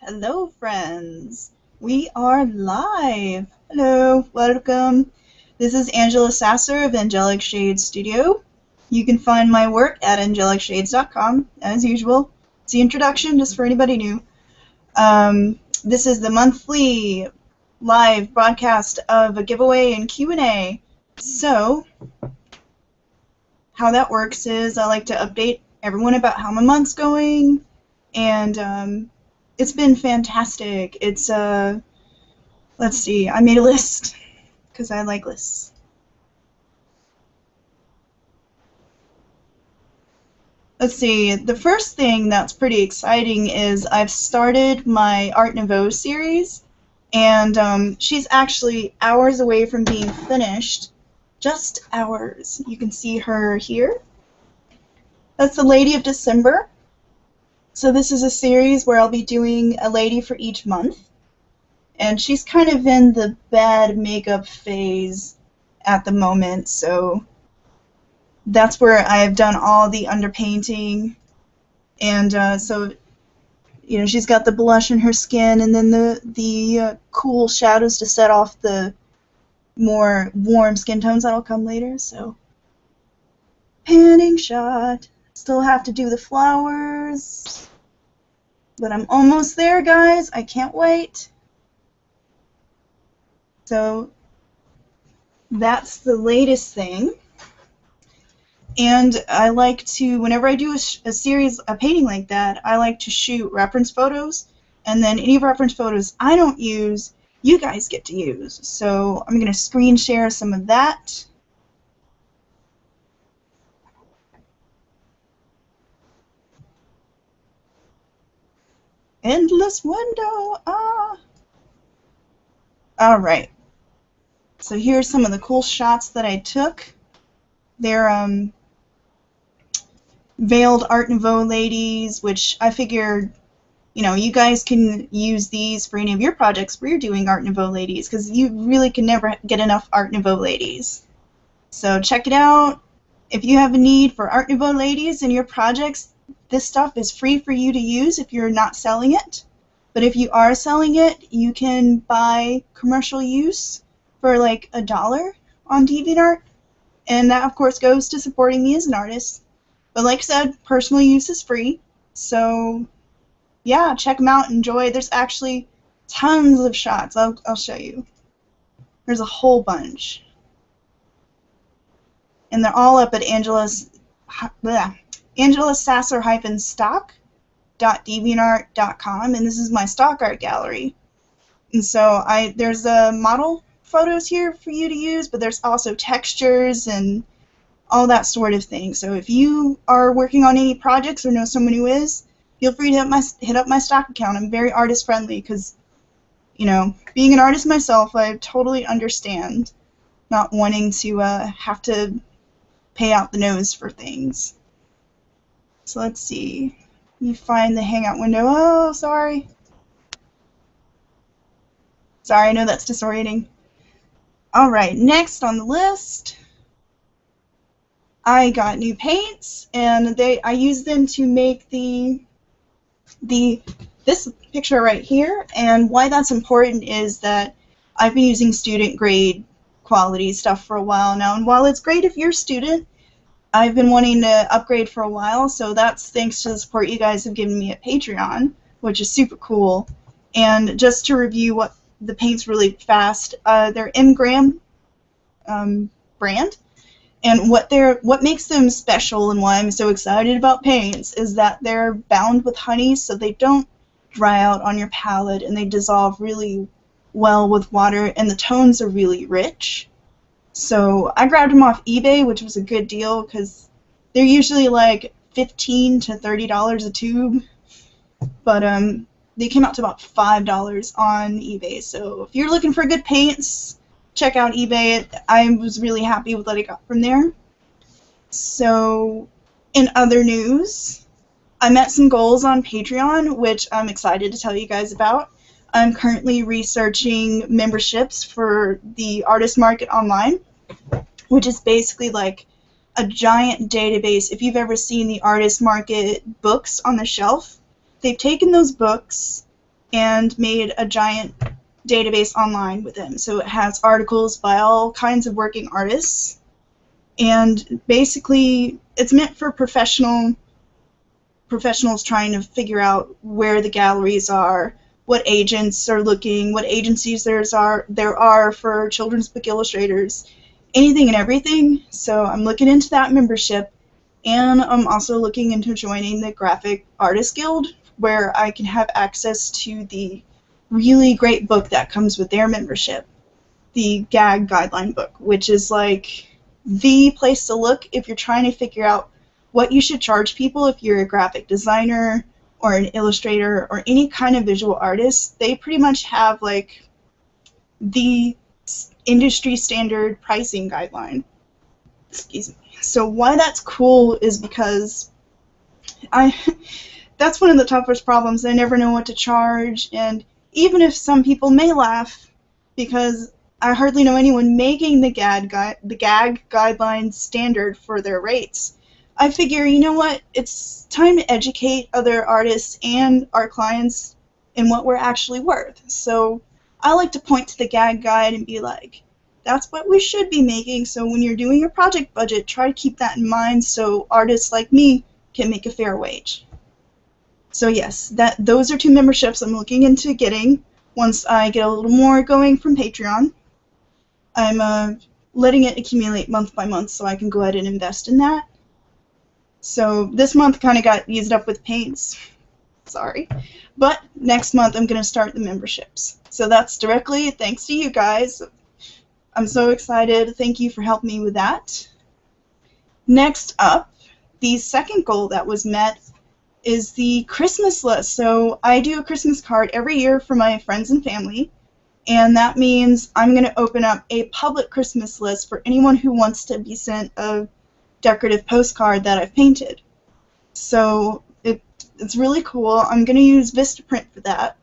Hello, friends. We are live. Hello, welcome. This is Angela Sasser of Angelic Shades Studio. You can find my work at angelicshades.com, as usual. It's the introduction, just for anybody new. This is the monthly live broadcast of a giveaway and Q&A. So, how that works is I like to update everyone about how my month's going, and it's been fantastic. It's let's see, I made a list because I like lists. Let's see, the first thing that's pretty exciting is I've started my Art Nouveau series, and she's actually hours away from being finished. Just hours. You can see her here. That's the Lady of December. So this is a series where I'll be doing a lady for each month. And she's kind of in the bad makeup phase at the moment, so that's where I've done all the underpainting. And so, you know, she's got the blush in her skin, and then the cool shadows to set off the more warm skin tones that'll come later. So, panning shot. Still have to do the flowers, but I'm almost there, guys. I can't wait. So that's the latest thing. And I like to, whenever I do a series, a painting like that, I like to shoot reference photos, and then any reference photos I don't use, you guys get to use. So I'm going to screen share some of that. Endless window. All right. So here's some of the cool shots that I took. They're veiled Art Nouveau ladies, which I figured, you know, you guys can use these for any of your projects where you're doing Art Nouveau ladies, because you really can never get enough Art Nouveau ladies. So check it out. If you have a need for Art Nouveau ladies in your projects, this stuff is free for you to use if you're not selling it. But if you are selling it, you can buy commercial use for like $1 on DeviantArt. And that, of course, goes to supporting me as an artist. But like I said, personal use is free. So, yeah, check them out. Enjoy. There's actually tons of shots. I'll show you. There's a whole bunch. And they're all up at angelasasser-stock.deviantart.com. And this is my stock art gallery. And so there's model photos here for you to use, but there's also textures and all that sort of thing. So if you are working on any projects or know someone who is, feel free to hit up my stock account. I'm very artist friendly because, you know, being an artist myself, I totally understand not wanting to have to pay out the nose for things. So let's see. You find the hangout window. Oh, sorry. Sorry, I know that's disorienting. All right, next on the list, I got new paints, and I use them to make this picture right here. And why that's important is that I've been using student grade quality stuff for a while now, and while it's great if you're a student, I've been wanting to upgrade for a while, so that's thanks to the support you guys have given me at Patreon, which is super cool. And just to review what the paints really fast, they're M-Gram brand, and what makes them special and why I'm so excited about paints is that they're bound with honey, so they don't dry out on your palette, and they dissolve really well with water, and the tones are really rich. So I grabbed them off eBay, which was a good deal because they're usually like $15 to $30 a tube, but they came out to about $5 on eBay. So if you're looking for good paints, check out eBay. I was really happy with what I got from there. So in other news, I met some goals on Patreon, which I'm excited to tell you guys about. I'm currently researching memberships for the Artist Market Online, which is basically like a giant database. If you've ever seen the Artist Market books on the shelf, they've taken those books and made a giant database online with him. So it has articles by all kinds of working artists, and basically it's meant for professionals trying to figure out where the galleries are, what agents are looking, what agencies there are for children's book illustrators, anything and everything. So I'm looking into that membership, and I'm also looking into joining the Graphic Artists Guild, where I can have access to the really great book that comes with their membership, the GAG guideline book, which is like the place to look if you're trying to figure out what you should charge people if you're a graphic designer or an illustrator or any kind of visual artist. They pretty much have like the industry standard pricing guideline. Excuse me. So why that's cool is because that's one of the toughest problems. I never know what to charge, and even if some people may laugh, because I hardly know anyone making the GAG guidelines standard for their rates, I figure, you know what, it's time to educate other artists and our clients in what we're actually worth. So I like to point to the GAG guide and be like, that's what we should be making, so when you're doing your project budget, try to keep that in mind so artists like me can make a fair wage. So yes, those are 2 memberships I'm looking into getting once I get a little more going from Patreon. I'm letting it accumulate month by month so I can go ahead and invest in that. So this month kind of got used up with paints. Sorry. But next month I'm going to start the memberships. So that's directly thanks to you guys. I'm so excited. Thank you for helping me with that. Next up, the second goal that was met is the Christmas list. So I do a Christmas card every year for my friends and family, and that means I'm going to open up a public Christmas list for anyone who wants to be sent a decorative postcard that I've painted. So it's really cool. I'm going to use Vistaprint for that,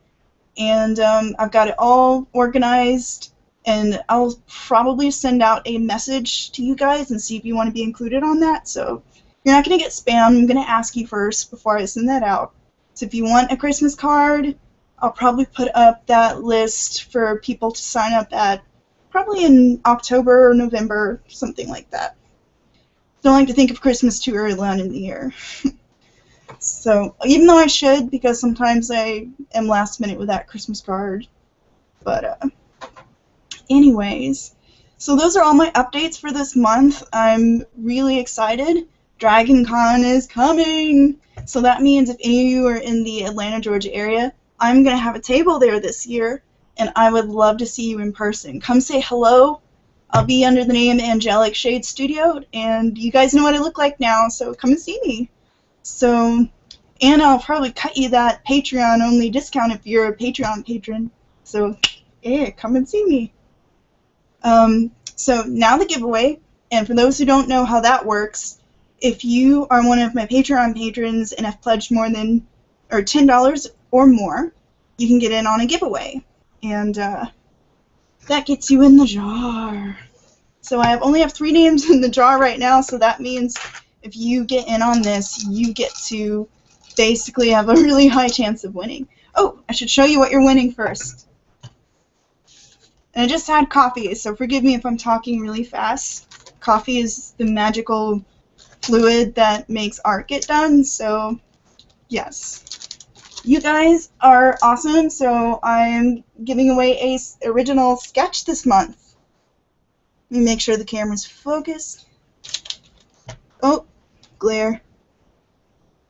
and I've got it all organized, and I'll probably send out a message to you guys and see if you want to be included on that. So you're not going to get spam. I'm going to ask you first before I send that out. So if you want a Christmas card, I'll probably put up that list for people to sign up at probably in October or November, something like that. Don't like to think of Christmas too early on in the year. So even though I should, because sometimes I am last minute with that Christmas card. But anyways, so those are all my updates for this month. I'm really excited. Dragon Con is coming. So that means if any of you are in the Atlanta, Georgia area, I'm going to have a table there this year, and I would love to see you in person. Come say hello. I'll be under the name Angelic Shade Studio, and you guys know what I look like now, so come and see me. So, and I'll probably cut you that Patreon-only discount if you're a Patreon patron. So, yeah, come and see me. So now the giveaway, and for those who don't know how that works, if you are one of my Patreon patrons and have pledged more than or $10 or more, you can get in on a giveaway, and that gets you in the jar. So I only have 3 names in the jar right now, so that means if you get in on this, you get to basically have a really high chance of winning. Oh, I should show you what you're winning first. And I just had coffee, so forgive me if I'm talking really fast. Coffee is the magical fluid that makes art get done, so yes. You guys are awesome, so I'm giving away a original sketch this month. Let me make sure the camera's focused. Oh, glare.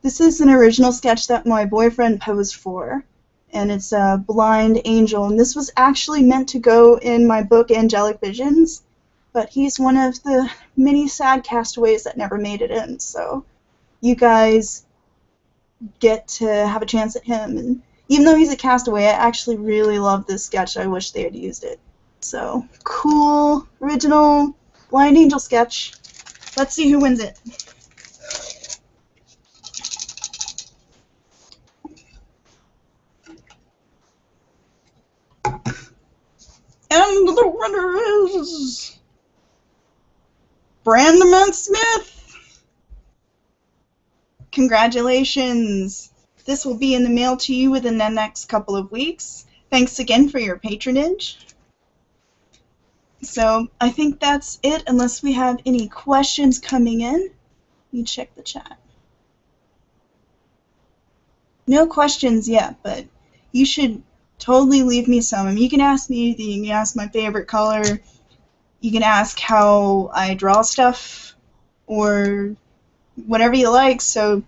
This is an original sketch that my boyfriend posed for, and it's a blind angel, and this was actually meant to go in my book Angelic Visions, but he's one of the many sad castaways that never made it in, so you guys get to have a chance at him. And even though he's a castaway, I actually really love this sketch. I wish they had used it. So, cool, original, blind angel sketch. Let's see who wins it. And the winner is Brandon Smith. Congratulations. This will be in the mail to you within the next couple of weeks. Thanks again for your patronage. So I think that's it, unless we have any questions coming in. Let me check the chat. No questions yet, but you should totally leave me some. I mean, you can ask me anything. You can ask my favorite color. You can ask how I draw stuff, or whatever you like. So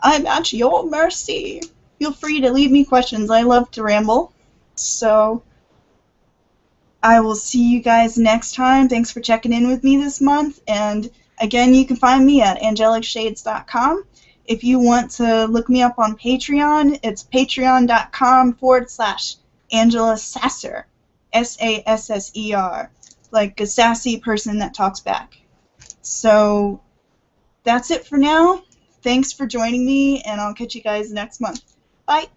I'm at your mercy. Feel free to leave me questions. I love to ramble. So I will see you guys next time. Thanks for checking in with me this month. And again, you can find me at angelicshades.com. If you want to look me up on Patreon, it's patreon.com/Angela Sasser, Sasser, like a sassy person that talks back. So that's it for now. Thanks for joining me, and I'll catch you guys next month. Bye.